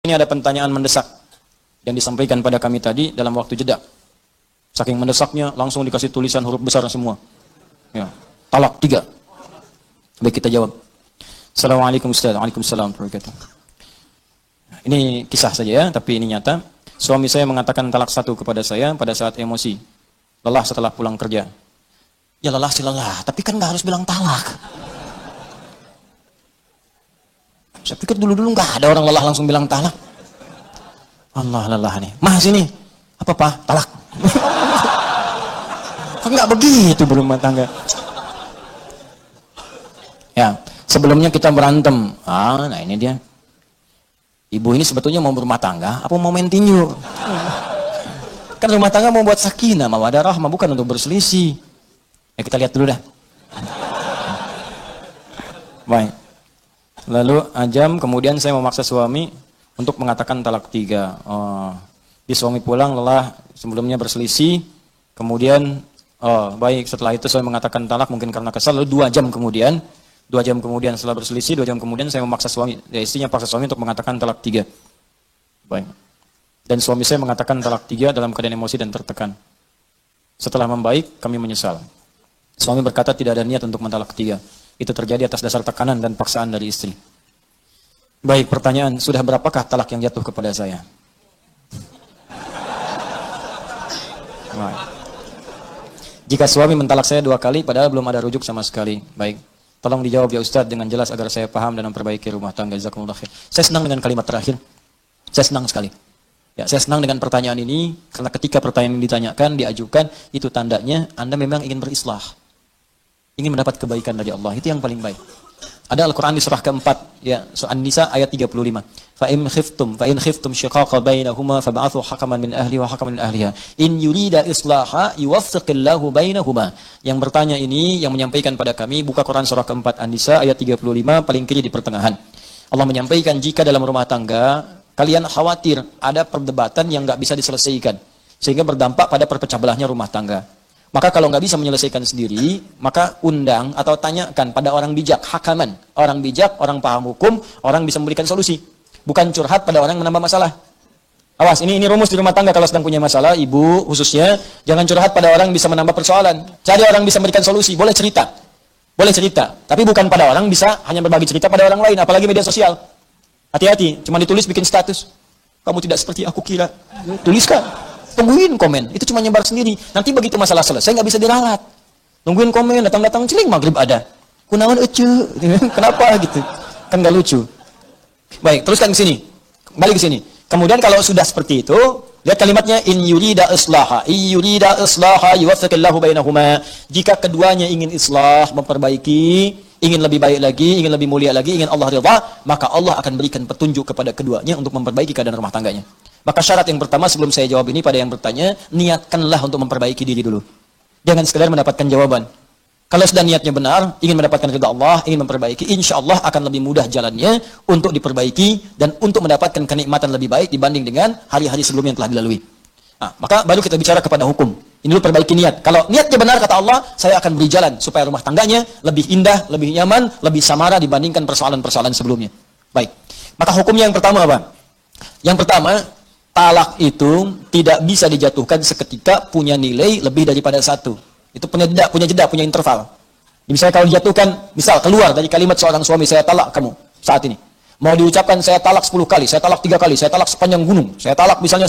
Ini ada pertanyaan mendesak yang disampaikan pada kami tadi dalam waktu jeda. Saking mendesaknya langsung dikasih tulisan huruf besar semua. Ya, talak 3. Baik, kita jawab. Assalamualaikum Ustaz. Waalaikumsalam warahmatullahi wabarakatuh. Ini kisah saja ya, tapi ini nyata. Suami saya mengatakan talak 1 kepada saya pada saat emosi. Lelah setelah pulang kerja. Ya lelah sih lelah, tapi kan nggak harus bilang talak. Saya pikir dulu-dulu nggak ada orang lelah langsung bilang talak. Allah lelah nih. Mah sini. Apa Pak? Talak. Kan nggak begitu berumah tangga. Ya, sebelumnya kita berantem. Nah ini dia. Ibu ini sebetulnya mau berumah tangga, apa mau main tinju? Kan rumah tangga mau buat sakinah, mawaddah rahmah, bukan untuk berselisih. Ya kita lihat dulu dah. Baik. Lalu ajam, kemudian saya memaksa suami untuk mengatakan talak 3. Di suami pulang lelah, sebelumnya berselisih, kemudian baik, setelah itu saya mengatakan talak mungkin karena kesal. Lalu 2 jam kemudian setelah berselisih, 2 jam kemudian saya memaksa suami, istrinya paksa suami untuk mengatakan talak 3. Baik. Dan suami saya mengatakan talak 3 dalam keadaan emosi dan tertekan. Setelah membaik, kami menyesal. Suami berkata tidak ada niat untuk mentalak 3. Itu terjadi atas dasar tekanan dan paksaan dari istri. Baik, pertanyaan, sudah berapakah talak yang jatuh kepada saya? Baik. Jika suami mentalak saya 2 kali, padahal belum ada rujuk sama sekali. Baik. Tolong dijawab ya Ustadz dengan jelas agar saya paham dan memperbaiki rumah tangga. Jazakumullah khair. Saya senang dengan kalimat terakhir. Saya senang sekali. Ya, saya senang dengan pertanyaan ini karena ketika pertanyaan ini ditanyakan, diajukan, itu tandanya Anda memang ingin berislah. Ingin mendapat kebaikan dari Allah. Itu yang paling baik. Ada Al-Quran di surah keempat, ya, surah An-Nisa ayat 35. Fa in khiftum shiqaqa bainahuma fab'athu hakaman min ahli wa hakaman min ahliha. In yurida islaha yuwaffiqillahu bainahuma. Yang bertanya ini, yang menyampaikan pada kami, buka Quran surah keempat An-Nisa ayat 35, paling kiri di pertengahan. Allah menyampaikan jika dalam rumah tangga kalian khawatir ada perdebatan yang nggak bisa diselesaikan, sehingga berdampak pada perpecah belahnya rumah tangga. Maka kalau nggak bisa menyelesaikan sendiri, maka undang atau tanyakan pada orang bijak, hakaman. Orang bijak, orang paham hukum, orang bisa memberikan solusi. Bukan curhat pada orang yang menambah masalah. Awas, ini rumus di rumah tangga kalau sedang punya masalah, ibu khususnya, jangan curhat pada orang yang bisa menambah persoalan. Cari orang yang bisa memberikan solusi, boleh cerita. Boleh cerita, tapi bukan pada orang bisa hanya berbagi cerita pada orang lain, apalagi media sosial. Hati-hati, cuma ditulis bikin status. Kamu tidak seperti aku kira. Tuliskan. Tungguin komen, itu cuma nyebar sendiri. Nanti begitu masalah selesai, nggak bisa diralat. Tungguin komen, datang-datang celing maghrib ada. Kunaon ece, kenapa gitu? Kan nggak lucu. Baik, teruskan ke sini. Balik ke sini. Kemudian kalau sudah seperti itu, lihat kalimatnya in yurida islaha yuwaffiqillahu bainahuma. Jika keduanya ingin islah, memperbaiki, ingin lebih baik lagi, ingin lebih mulia lagi, ingin Allah ridha, maka Allah akan berikan petunjuk kepada keduanya untuk memperbaiki keadaan rumah tangganya. Maka syarat yang pertama sebelum saya jawab ini pada yang bertanya, niatkanlah untuk memperbaiki diri dulu. Jangan sekedar mendapatkan jawaban. Kalau sudah niatnya benar, ingin mendapatkan ridha Allah, ingin memperbaiki, insya Allah akan lebih mudah jalannya untuk diperbaiki dan untuk mendapatkan kenikmatan lebih baik dibanding dengan hari-hari sebelumnya yang telah dilalui. Nah, maka baru kita bicara kepada hukum. Ini dulu perbaiki niat. Kalau niatnya benar kata Allah, saya akan beri jalan supaya rumah tangganya lebih indah, lebih nyaman, lebih samara dibandingkan persoalan-persoalan sebelumnya. Baik. Maka hukumnya yang pertama apa? Yang pertama, talak itu tidak bisa dijatuhkan seketika, punya nilai lebih daripada 1. Itu punya jeda, punya interval. Misalnya kalau dijatuhkan, misal keluar dari kalimat seorang suami, saya talak kamu saat ini. Mau diucapkan saya talak 10 kali, saya talak 3 kali, saya talak sepanjang gunung, saya talak misalnya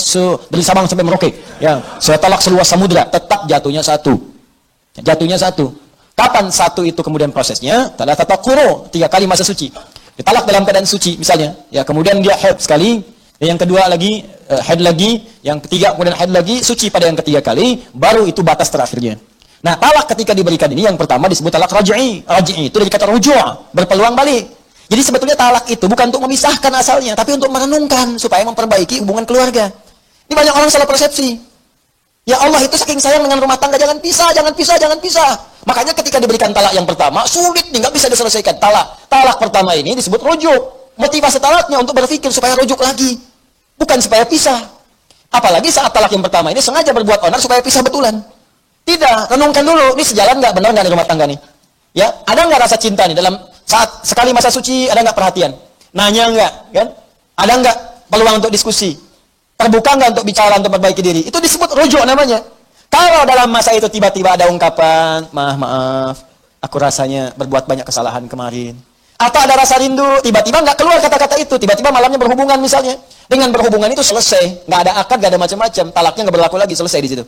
dari Sabang sampai Merauke, ya, saya talak seluas samudra, tetap jatuhnya 1. Jatuhnya 1. Kapan 1 itu kemudian prosesnya? Thalatha quru, 3 kali masa suci. Ditalak dalam keadaan suci misalnya, ya, kemudian dia haid sekali. Yang kedua lagi, haid lagi. Yang ketiga, kemudian haid lagi. Suci pada yang ketiga kali. Baru itu batas terakhirnya. Nah, talak ketika diberikan ini, yang pertama disebut talak raj'i. Raj'i itu dari kata ruju', berpeluang balik. Jadi sebetulnya talak itu bukan untuk memisahkan asalnya, tapi untuk merenungkan, supaya memperbaiki hubungan keluarga. Ini banyak orang salah persepsi. Ya Allah itu saking sayang dengan rumah tangga, jangan pisah, jangan pisah, jangan pisah. Makanya ketika diberikan talak yang pertama, sulit nih, nggak bisa diselesaikan. Talak pertama ini disebut ruju'. Motivasi talaknya untuk berpikir supaya rujuk lagi, bukan supaya pisah. Apalagi saat talak yang pertama ini sengaja berbuat onar supaya pisah betulan. Tidak, renungkan dulu, ini sejalan nggak, benar nggak di rumah tangga nih? Ya, ada nggak rasa cinta nih dalam saat sekali masa suci, ada nggak perhatian? Nanya nggak, kan? Ada nggak peluang untuk diskusi. Terbuka nggak untuk bicara, untuk perbaiki diri. Itu disebut rujuk namanya. Kalau dalam masa itu tiba-tiba ada ungkapan, maaf, aku rasanya berbuat banyak kesalahan kemarin. Atau ada rasa rindu, tiba-tiba nggak keluar kata-kata itu, tiba-tiba malamnya berhubungan misalnya. Dengan berhubungan itu selesai, nggak ada akad, nggak ada macam-macam, talaknya nggak berlaku lagi, selesai di situ.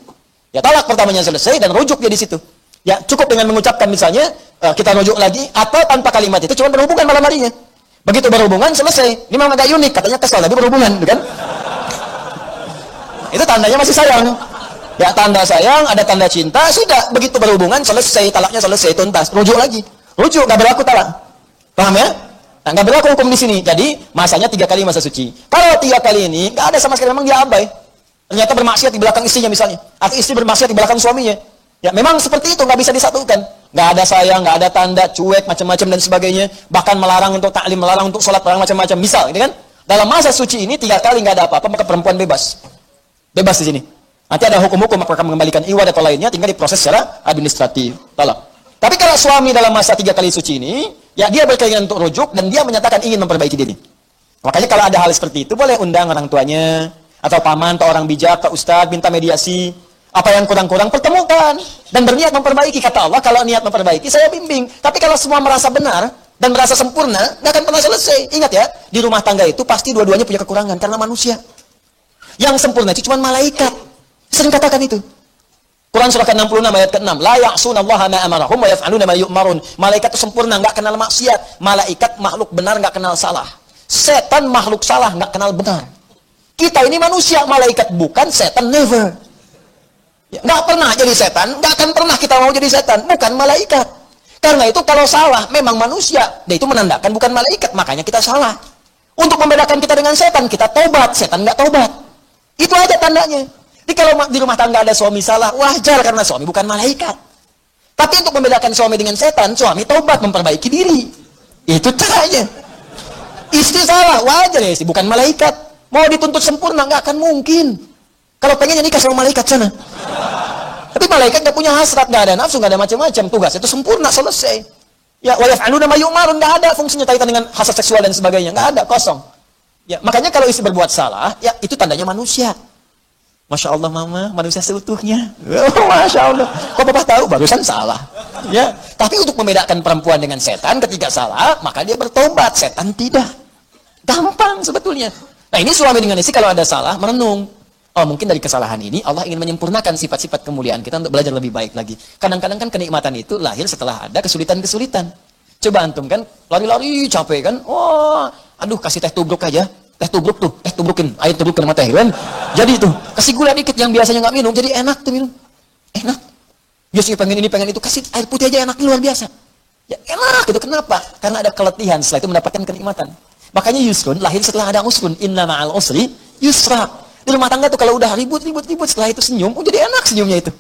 Ya talak pertamanya selesai dan rujuk dia di situ. Ya cukup dengan mengucapkan misalnya kita rujuk lagi atau tanpa kalimat itu cuma berhubungan malam harinya. Begitu berhubungan selesai. Ini memang agak unik, katanya kesal tapi berhubungan, kan? Itu tandanya masih sayang. Ya tanda sayang, ada tanda cinta, sudah begitu berhubungan selesai, talaknya selesai, tuntas, rujuk lagi. Rujuk nggak berlaku talak. Paham ya? Nah, nggak berlaku hukum di sini. Jadi masanya 3 kali masa suci. Kalau 3 kali ini nggak ada sama sekali, memang dia abai. Ternyata bermaksiat di belakang istrinya misalnya, atau istri bermaksiat di belakang suaminya. Ya memang seperti itu, nggak bisa disatukan. Nggak ada sayang, nggak ada tanda, cuek, macam-macam dan sebagainya. Bahkan melarang untuk taklim, melarang untuk sholat, melarang macam-macam. Misal, ini kan? Dalam masa suci ini 3 kali nggak ada apa-apa, maka perempuan bebas. Bebas di sini. Nanti ada hukum-hukum apakah mengembalikan iwad atau lainnya, tinggal diproses secara administratif. Talak. Tapi kalau suami dalam masa 3 kali suci ini, ya dia berkeinginan untuk rujuk dan dia menyatakan ingin memperbaiki diri. Makanya kalau ada hal seperti itu, boleh undang orang tuanya, atau paman, atau orang bijak, atau ustadz, minta mediasi. Apa yang kurang-kurang, pertemukan. Dan berniat memperbaiki. Kata Allah, kalau niat memperbaiki, saya bimbing. Tapi kalau semua merasa benar, dan merasa sempurna, nggak akan pernah selesai. Ingat ya, di rumah tangga itu pasti dua-duanya punya kekurangan, karena manusia. Yang sempurna itu cuma malaikat. Sering katakan itu. Quran surah ke-66 ayat ke-6. La ya'sunallaha ma amarahum wa yaf'aluna ma yu'marun. Malaikat itu sempurna, enggak kenal maksiat. Malaikat makhluk benar, enggak kenal salah. Setan makhluk salah, enggak kenal benar. Kita ini manusia, malaikat bukan, setan never. Ya, enggak pernah jadi setan, enggak akan pernah kita mau jadi setan, bukan malaikat. Karena itu kalau salah memang manusia, dan itu menandakan bukan malaikat, makanya kita salah. Untuk membedakan kita dengan setan, kita tobat, setan enggak tobat. Itu aja tandanya. Jadi kalau di rumah tangga ada suami salah, wajar karena suami bukan malaikat. Tapi untuk membedakan suami dengan setan, suami taubat, memperbaiki diri. Itu caranya. Istri salah, wajar ya, bukan malaikat. Mau dituntut sempurna, nggak akan mungkin. Kalau pengennya nikah sama malaikat sana. Tapi malaikat nggak punya hasrat, nggak ada nafsu, nggak ada macam-macam. Tugas itu sempurna, selesai. Ya, wa yaf'aluna ma yu'marun, nggak ada fungsinya kaitan dengan hasrat seksual dan sebagainya, nggak ada, kosong. Ya, makanya kalau istri berbuat salah, ya itu tandanya manusia. Masya Allah mama, manusia seutuhnya. Oh, Masya Allah. Kok Bapak tahu? Barusan salah. Ya, tapi untuk membedakan perempuan dengan setan, ketika salah, maka dia bertobat. Setan tidak. Gampang sebetulnya. Nah ini suami dengan istri kalau ada salah, merenung. Oh mungkin dari kesalahan ini, Allah ingin menyempurnakan sifat-sifat kemuliaan kita untuk belajar lebih baik lagi. Kadang-kadang kan kenikmatan itu lahir setelah ada kesulitan-kesulitan. Coba antum kan, lari-lari capek kan. Oh, aduh kasih teh tubruk aja. Teh tubruk tuh, teh tubrukin, air tubrukin sama teh kan. Jadi tuh, kasih gula dikit yang biasanya nggak minum, jadi enak tuh minum. Enak. Biasanya pengen ini, pengen itu, kasih air putih aja enak, luar biasa. Ya enak itu, kenapa? Karena ada keletihan, setelah itu mendapatkan kenikmatan. Makanya yusrun lahir setelah ada usrun. Inna ma'al usri yusra. Di rumah tangga tuh kalau udah ribut, setelah itu senyum, oh jadi enak senyumnya itu.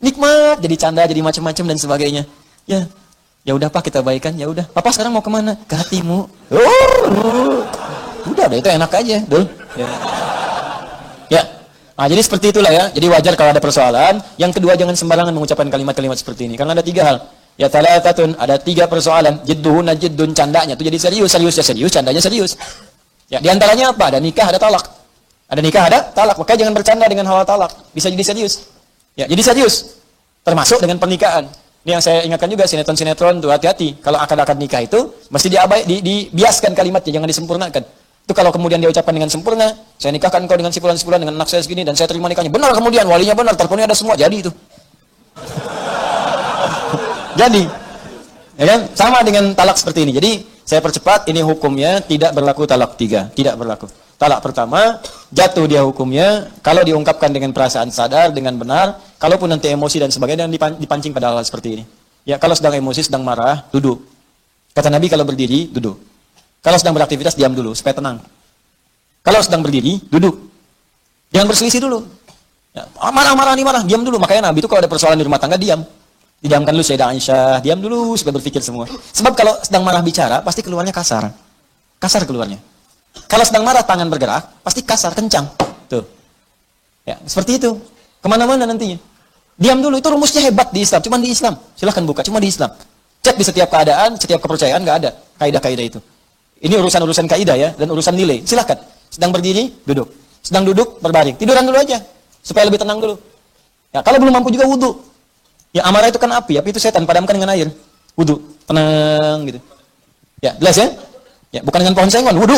Nikmat, jadi canda, jadi macam-macam dan sebagainya. Ya udah Pak, kita baikan, ya udah. Papa sekarang mau kemana? Ke hatimu. Udah itu enak aja, dul. Ya. Nah, jadi seperti itulah ya. Jadi wajar kalau ada persoalan. Yang kedua, jangan sembarangan mengucapkan kalimat-kalimat seperti ini. Karena ada 3 hal. Ya talatatun, ada 3 persoalan. Jidduhun jiddun, candanya itu jadi serius, candanya serius. Ya, di antaranya apa? Ada nikah, ada talak. Ada nikah, ada talak. Maka jangan bercanda dengan hal talak. Bisa jadi serius. Ya, jadi serius. Termasuk dengan pernikahan. Ini yang saya ingatkan juga, sinetron-sinetron tuh hati-hati. Kalau akad-akad nikah itu mesti dibiaskan kalimatnya, jangan disempurnakan. Itu kalau kemudian dia ucapkan dengan sempurna, saya nikahkan kau dengan si fulan dengan anak saya segini dan saya terima nikahnya. Benar kemudian walinya benar, terpenuhi ada semua, jadi itu. Jadi, ya kan? Sama dengan talak seperti ini. Jadi, saya percepat, ini hukumnya tidak berlaku talak 3, tidak berlaku. Talak pertama, jatuh dia hukumnya kalau diungkapkan dengan perasaan sadar, dengan benar, kalaupun nanti emosi dan sebagainya, dan dipancing pada hal seperti ini. Ya, kalau sedang emosi, sedang marah, duduk. Kata Nabi kalau berdiri, duduk. Kalau sedang beraktivitas, diam dulu, supaya tenang. Kalau sedang berdiri, duduk. Jangan berselisih dulu. Ya, marah, diam dulu. Makanya Nabi itu kalau ada persoalan di rumah tangga, diam. Didiamkan dulu Sayyidah Aisyah, diam dulu, supaya berpikir semua. Sebab kalau sedang marah bicara, pasti keluarnya kasar. Kasar keluarnya. Kalau sedang marah, tangan bergerak, pasti kasar, kencang. Tuh. Ya, seperti itu. Kemana-mana nantinya. Diam dulu, itu rumusnya hebat di Islam. Cuma di Islam. Silahkan buka, cuma di Islam. Cek di setiap keadaan, setiap kepercayaan, nggak ada kaidah-kaidah itu. Ini urusan-urusan kaidah ya, dan urusan nilai. Silahkan. Sedang berdiri, duduk. Sedang duduk, berbaring. Tiduran dulu aja, supaya lebih tenang dulu. Ya, kalau belum mampu juga wudu. Ya, amarah itu kan api itu setan, padamkan dengan air. Wudu, tenang gitu. Ya, jelas ya? Ya, bukan dengan pohon sengon, wudu.